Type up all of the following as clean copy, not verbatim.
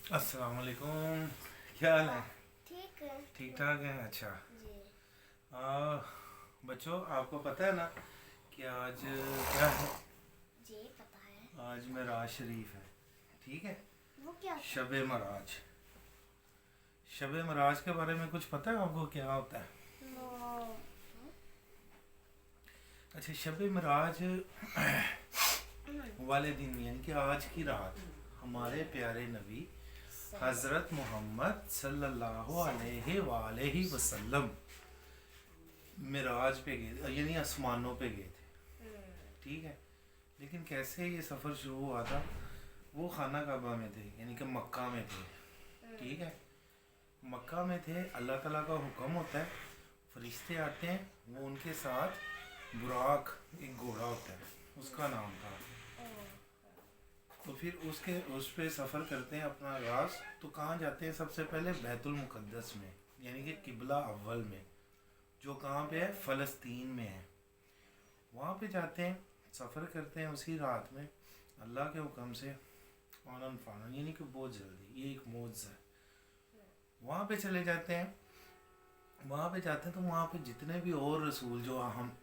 अस्सलाम वालेकुम। क्या हाल है? ठीक है। ठीक ठाक है। अच्छा। जी। आ, बच्चों, आपको पता है ना कि आज क्या है? जी पता है। आज मेराज शरीफ है। ठीक है। वो क्या होता शब मराज। शब मराज के बारे में कुछ पता है आपको, क्या होता है? है? वो अच्छा, शब मराज वाले दिन यानी कि आज की रात हमारे प्यारे नबी हज़रत मोहम्मद सल्लल्लाहु अलैहि वसल्लम मिराज पे गए, यानी आसमानों पे गए थे। ठीक है। लेकिन कैसे ये सफ़र शुरू हुआ था? वो खाना काबा में थे, यानी कि मक्का में थे। ठीक है। मक्का में थे। अल्लाह ताला का हुक्म होता है, फरिश्ते आते हैं, वो उनके साथ बुराक एक घोड़ा होता है, उसका नाम था। तो फिर उस पे सफ़र करते हैं अपना आगाज़। तो कहाँ जाते हैं? सबसे पहले बैतुल मुक़द्दस में, यानी कि किबला अव्वल में, जो कहाँ पे है? फ़लस्तीन में है। वहाँ पे जाते हैं, सफ़र करते हैं उसी रात में अल्लाह के हुक्म से, आनन फानन, यानी कि बहुत जल्दी। ये एक मौजज़ा है। वहाँ पे चले जाते हैं। वहाँ पे जाते हैं तो वहाँ पे जितने भी और रसूल जो हम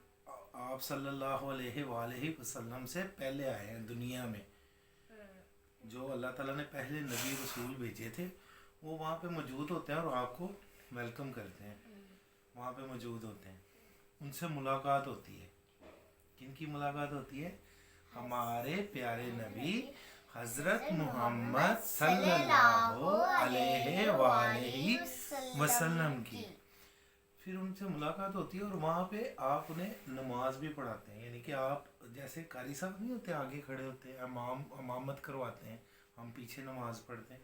आप सल्लल्लाहु अलैहि वसल्लम से पहले आए हैं दुनिया में, जो अल्लाह ताला ने पहले नबी रसूल भेजे थे, वो वहाँ पे मौजूद होते हैं और आपको वेलकम करते हैं। वहाँ पे मौजूद होते हैं, उनसे मुलाकात होती है। किन की मुलाकात होती है? हमारे प्यारे नबी हज़रत मोहम्मद सल्लल्लाहु अलैहि वसल्लम की। फिर उनसे मुलाकात होती है और वहाँ पे आप उन्हें नमाज भी पढ़ाते हैं, यानी कि आप जैसे कारी साहब नहीं होते, आगे खड़े होते हैं, इमामत करवाते हैं, हम पीछे नमाज पढ़ते हैं।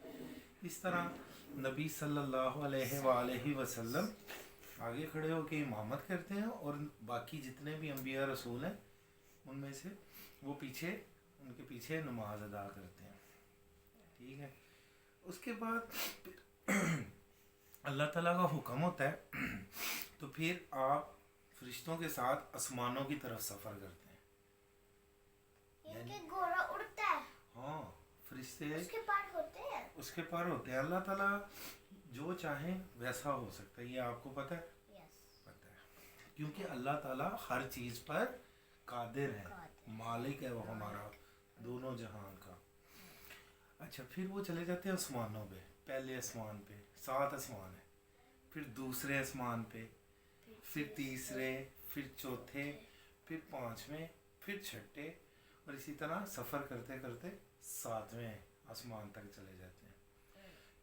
इस तरह नबी सल्लल्लाहु अलैहि वसल्लम आगे खड़े होकर इमामत करते हैं और बाकी जितने भी अम्बिया रसूल हैं उनमें से वो पीछे, उनके पीछे नमाज अदा करते हैं। ठीक है। उसके बाद अल्लाह ताला का हुक्म होता है तो फिर आप फरिश्तों के साथ आसमानों की तरफ सफ़र करते हैं। इनके घोड़ा उड़ता है। हाँ, फरिश्ते उसके पर होते हैं। उसके पर होते हैं। अल्लाह ताला जो चाहे वैसा हो सकता है, ये आपको पता है? यस। पता है, क्योंकि अल्लाह ताला हर चीज़ पर कादिर है, मालिक है वो हमारा दोनों जहान का। अच्छा, फिर वो चले जाते हैं आसमानों पे। पहले आसमान पे 7 आसमान है, फिर दूसरे आसमान पे, फिर तीसरे, फिर चौथे, फिर पांचवें, फिर छठे, और इसी तरह सफ़र करते करते 7वें आसमान तक चले जाते हैं।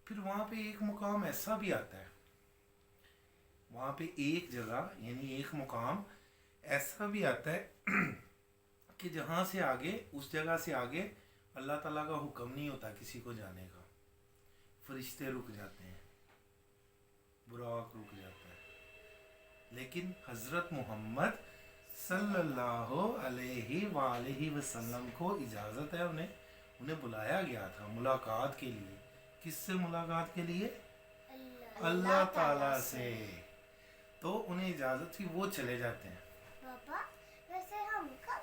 फिर वहाँ पे एक मुकाम ऐसा भी आता है, वहाँ पे एक जगह यानी एक मुकाम ऐसा भी आता है कि जहाँ से आगे, उस जगह से आगे अल्लाह ताला का हुक्म नहीं होता किसी को जाने का। फरिश्ते रुक जाते हैं, बुराक रुक जाता है, लेकिन हज़रत मोहम्मद सल्लल्लाहु अलैहि वसल्लम को इजाज़त है, उन्हें उन्हें बुलाया गया था मुलाकात के लिए। किससे मुलाकात के लिए? अल्लाह ताला से। तो उन्हें इजाज़त थी, वो चले जाते हैं। पापा, वैसे हम कब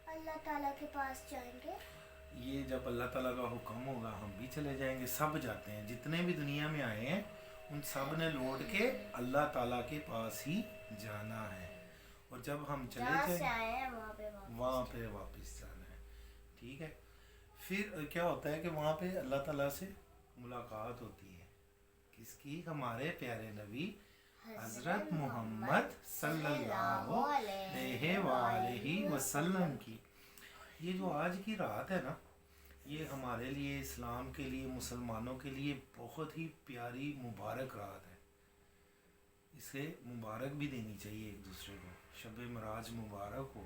अल्लाह ताला के पास जाएंगे? ये जब अल्लाह ताला का हुक्म होगा हम भी चले जाएंगे। सब जाते हैं, जितने भी दुनिया में आए हैं उन सब ने लौट के अल्लाह ताला के पास ही जाना है। और जब हम चले जहाँ से जाएंगे आए हैं वहाँ पे वापस जाना है। ठीक है। फिर क्या होता है कि वहाँ पे अल्लाह ताला से मुलाकात होती है। किसकी? हमारे प्यारे नबी हज़रत मोहम्मद सल्लल्लाहु अलैहि वसल्लम की। ये जो आज की रात है ना, ये हमारे लिए, इस्लाम के लिए, मुसलमानों के लिए बहुत ही प्यारी मुबारक रात है। इसे मुबारक भी देनी चाहिए एक दूसरे को। शब मराज मुबारक हो।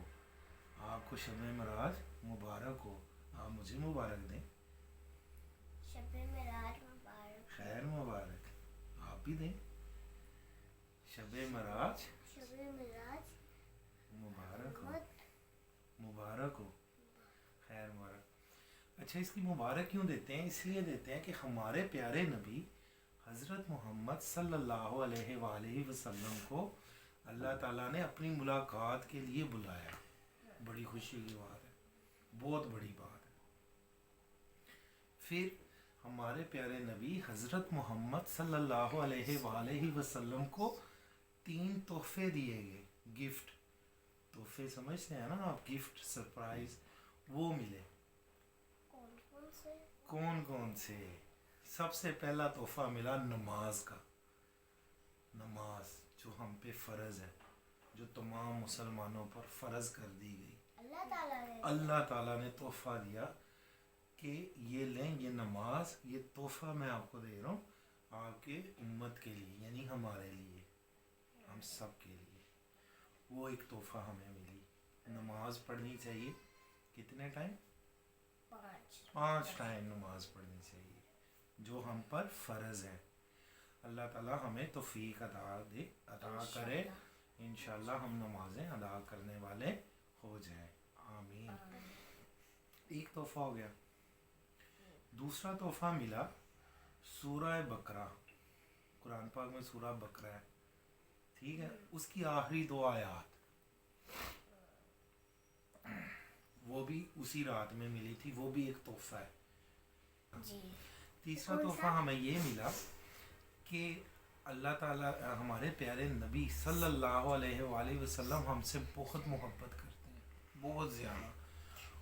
आपको शब मराज मुबारक हो। आप मुझे मुबारक दें। शब मेराज मुबारक। खैर मुबारक आप भी दें। शब मराज शब मेराज मुबारक हो, मुबारक हो, खैर मुबारक। अच्छा, इसकी मुबारक क्यों देते हैं? इसलिए देते हैं कि हमारे प्यारे नबी हज़रत मोहम्मद सल्लल्लाहु अलैहि वसल्लम को अल्लाह ताला ने अपनी मुलाकात के लिए बुलाया। बड़ी खुशी की बात है, बहुत बड़ी बात है। फिर हमारे प्यारे नबी हज़रत मोहम्मद सल्लल्लाहु अलैहि वसल्लम को 3 तोहफे दिए गए, गिफ्ट। तोहफे समझते हैं ना आप, गिफ्ट सरप्राइज, वो मिले। कौन कौन से? कौन कौन से? सबसे पहला तोहफा मिला नमाज का। नमाज जो हम पे फ़र्ज़ है, जो तमाम मुसलमानों पर फ़र्ज़ कर दी गई। अल्लाह ताला ने तोहफ़ा दिया कि ये लें, ये नमाज, ये तोहफ़ा मैं आपको दे रहा हूँ आपके उम्मत के लिए, यानी हमारे लिए, हम सब के लिए। वो एक तोहफ़ा हमें मिली। नमाज पढ़नी चाहिए कितने टाइम? 5 टाइम नमाज पढ़नी चाहिए, जो हम पर फ़र्ज़ है। अल्लाह ताला हमें तौफीक अता करे, इंशाल्लाह हम नमाजें अदा करने वाले हो जाएं, आमीन। एक तोहफ़ा हो गया। दूसरा तोहफ़ा मिला सूरह बकरा। कुरान पाक में सूरह बकरा है, ठीक है, उसकी आखिरी 2 आयत वो भी उसी रात में मिली थी, वो भी एक तोहफ़ा है जी। तीसरा तोहफ़ा हमें ये मिला कि अल्लाह ताला हमारे प्यारे नबी सल्लल्लाहु अलैहि वसल्लम हमसे बहुत मोहब्बत करते हैं, बहुत ज़्यादा।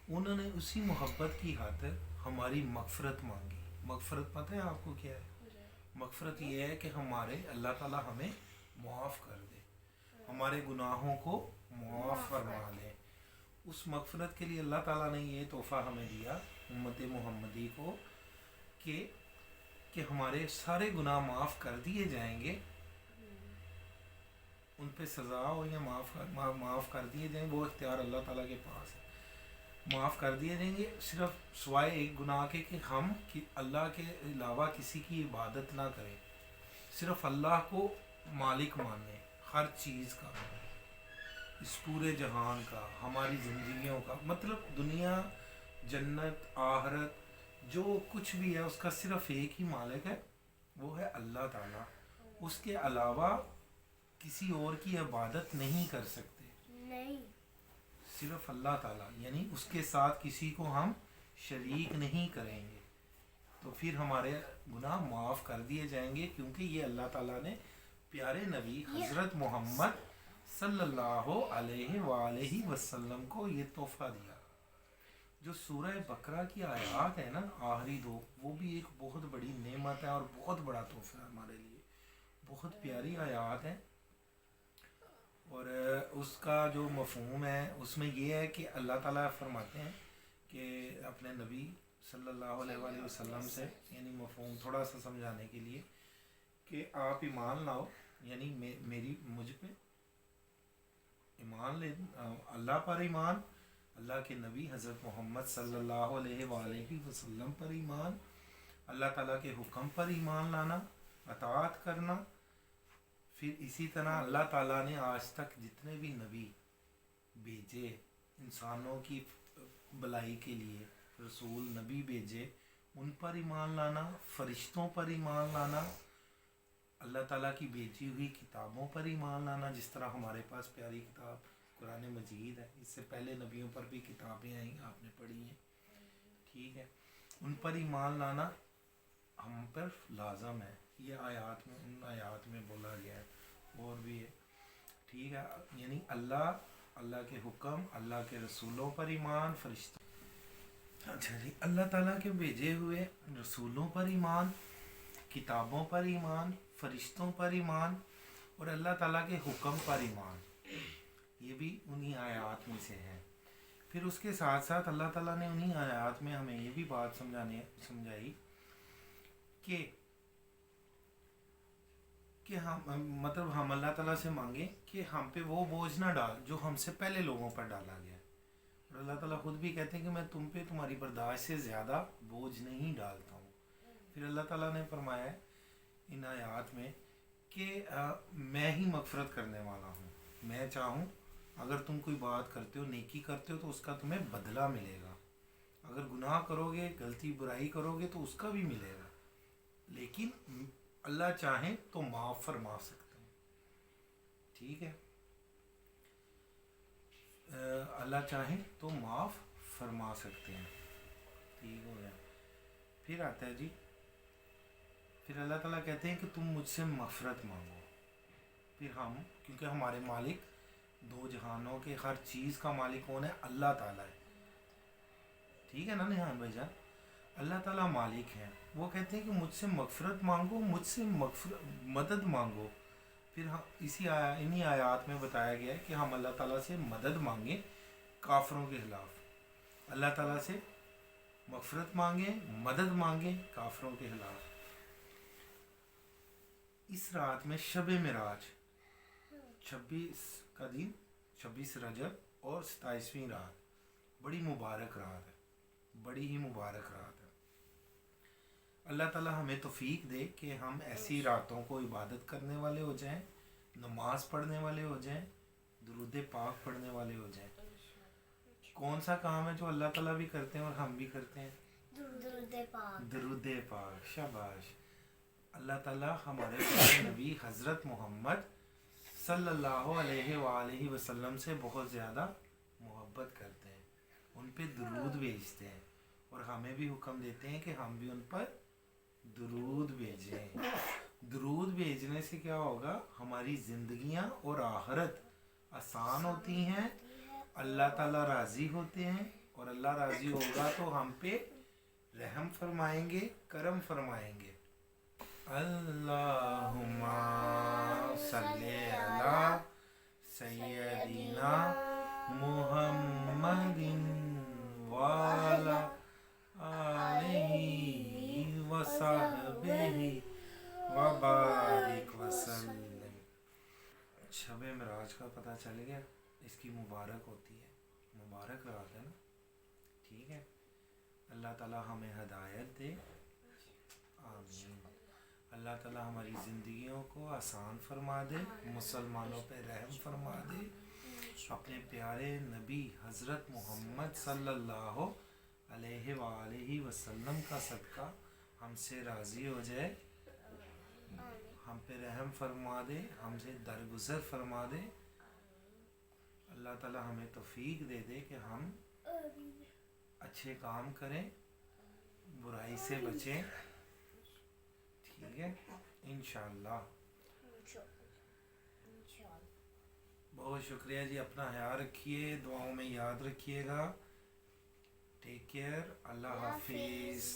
उन्होंने उसी मोहब्बत की खातिर हमारी मग़फ़रत मांगी। मग़फ़रत पता है आपको क्या है? मग़फ़रत ये है कि हमारे अल्लाह ताला हमें मुआफ़ कर दे, हमारे गुनाहों को मुआफ़ फरमा ले। उस मग़फ़रत के लिए अल्लाह ताला ने ये तोहफ़ा हमें दिया उम्मत मुहम्मदी को कि हमारे सारे गुनाह माफ़ कर दिए जाएंगे, उन पे सज़ा हो या माफ़ कर दिए जाएंगे, वो इख्तियार अल्लाह ताला के पास है। माफ़ कर दिए जाएंगे सिर्फ सिवाय एक गुनाह के कि हम कि अल्लाह के अलावा किसी की इबादत ना करें, सिर्फ अल्लाह को मालिक माने हर चीज़ का, इस पूरे जहान का, हमारी ज़िंदगियों का, मतलब दुनिया, जन्नत, आखिरत, जो कुछ भी है उसका सिर्फ एक ही मालिक है, वो है अल्लाह ताला। उसके अलावा किसी और की इबादत नहीं कर सकते, नहीं, सिर्फ अल्लाह ताला, यानी उसके साथ किसी को हम शरीक नहीं करेंगे, तो फिर हमारे गुनाह माफ़ कर दिए जाएंगे, क्योंकि ये अल्लाह ताला ने प्यारे नबी हज़रत मोहम्मद सल्लल्लाहु अलैहि वसल्लम को ये तोहफ़ा दिया। जो सूरह बकरा की आयत है ना, आखिरी 2, वो भी एक बहुत बड़ी नेमत है और बहुत बड़ा तोहफ़ा है हमारे लिए, बहुत प्यारी आयत है। और उसका जो मफ़हूम है उसमें ये है कि अल्लाह ताला फरमाते हैं कि अपने नबी सल्लल्लाहु अलैहि वसल्लम से, यानी मफ़हूम थोड़ा सा समझाने के लिए, कि आप ईमान लाओ, यानी मेरी मुझ पे ईमान ले, अल्लाह पर ईमान, अल्लाह के नबी हज़रत मोहम्मद सल्लल्लाहु अलैहि वसल्लम पर ईमान, अल्लाह ताला के हुक्म पर ईमान लाना, अताअत करना। फिर इसी तरह अल्लाह ताला ने आज तक जितने भी नबी भेजे इंसानों की भलाई के लिए, रसूल नबी भेजे, उन पर ईमान लाना, फ़रिश्तों पर ईमान लाना, अल्लाह ताला की भेजी हुई किताबों पर ईमान लाना, जिस तरह हमारे पास प्यारी किताब कुरान मजीद है, इससे पहले नबियों पर भी किताबें आई, आपने पढ़ी हैं, ठीक है, उन पर ईमान लाना हम पर लाजम है। ये आयत में, उन आयत में बोला गया है, और भी है, ठीक है, यानी अल्लाह के हुक्म, अल्लाह के रसूलों पर ईमान, फरिश्तों, अच्छा जी, अल्लाह ताला के भेजे हुए रसूलों पर ईमान, किताबों पर ईमान, फरिश्तों पर ईमान, और अल्लाह ताला के हुक्म पर ईमान, ये भी उन्हीं आयत में से है। फिर उसके साथ साथ अल्लाह ताला ने उन्हीं आयत में हमें ये भी बात समझाई कि हम, मतलब हम अल्लाह ताला से मांगे कि हम पे वो बोझ ना डाल जो हमसे पहले लोगों पर डाला गया। और अल्लाह ताला खुद भी कहते हैं कि मैं तुम पे तुम्हारी बर्दाश्त से ज़्यादा बोझ नहीं डालता हूँ। फिर अल्लाह ताला ने फरमाया है इन आयात में कि मैं ही मग़फ़रत करने वाला हूँ, मैं चाहूँ अगर तुम कोई बात करते हो, नेकी करते हो, तो उसका तुम्हें बदला मिलेगा, अगर गुनाह करोगे, गलती बुराई करोगे तो उसका भी मिलेगा, लेकिन अल्लाह चाहे तो माफ़ फरमा सकते हैं, ठीक है, अल्लाह चाहे तो माफ़ फरमा सकते हैं, ठीक हो गया। फिर आता है जी फिर अल्लाह ताला कहते हैं कि तुम मुझसे मग़फ़िरत मांगो। फिर हम, क्योंकि हमारे मालिक दो जहानों के हर चीज़ का मालिक कौन है? अल्लाह ताला है। ठीक है ना निहान भाईजान? अल्लाह ताला मालिक हैं। वो कहते हैं कि मुझसे मग़फ़िरत मांगो, मुझसे मदद मांगो। फिर हम इन्हीं आयात में बताया गया है कि हम अल्लाह ताला से मदद मांगें काफिरों के खिलाफ। अल्लाह ताला से मग़फ़िरत मांगें, मदद मांगें काफिरों के खिलाफ। इस रात में शब मिराज 26 का दिन, 26 रजब और 27वीं रात बड़ी मुबारक रात है, बड़ी ही मुबारक रात है। अल्लाह ताला हमें तौफीक दे कि हम ऐसी रातों को इबादत करने वाले हो जाएं, नमाज पढ़ने वाले हो जाएं, दुरूद पाक पढ़ने वाले हो जाएं। कौन सा काम है जो अल्लाह ताला भी करते हैं और हम भी करते हैं? दुरूद पाक। शाबाश। अल्लाह ताला हमारे प्यारे नबी हज़रत मोहम्मद सल्लल्लाहु अलैहि वसल्लम से बहुत ज़्यादा मोहब्बत करते हैं, उन पे दुरूद भेजते हैं और हमें भी हुक्म देते हैं कि हम भी उन पर दुरूद भेजें। दुरूद भेजने से क्या होगा? हमारी ज़िंदगियां और आखिरत आसान होती हैं, अल्लाह ताला राज़ी होते हैं और अल्लाह राज़ी होगा तो हम पे रहम फरमाएंगे, करम फरमाएंगे। अल्लाहुम्मा सल्ले अला सय्यदिना मुहम्मदिन वाला आलिही वसहबिही वबारिक वसल्लम। शब मिराज का पता चल गया, इसकी मुबारक होती है, मुबारक रात है ना। ठीक है, अल्लाह ताला हमें हदायत दे, आमीन। अल्लाह ताला हमारी ज़िंदगियों को आसान फरमा दे, मुसलमानों पे रहम फरमा दे, अपने प्यारे नबी हज़रत मोहम्मद सल्लल्लाहु अलैहि वसल्लम का सदका हमसे राज़ी हो जाए, हम पे रहम फरमा दे, हमसे दरगुजर फरमा दे। अल्लाह ताला हमें तौफीक दे दे कि हम अच्छे काम करें, बुराई से बचें। ठीक है, इंशाअल्लाह। बहुत शुक्रिया जी, अपना ख्याल रखिए, दुआओं में याद रखिएगा। टेक केयर, अल्लाह हाफिज़।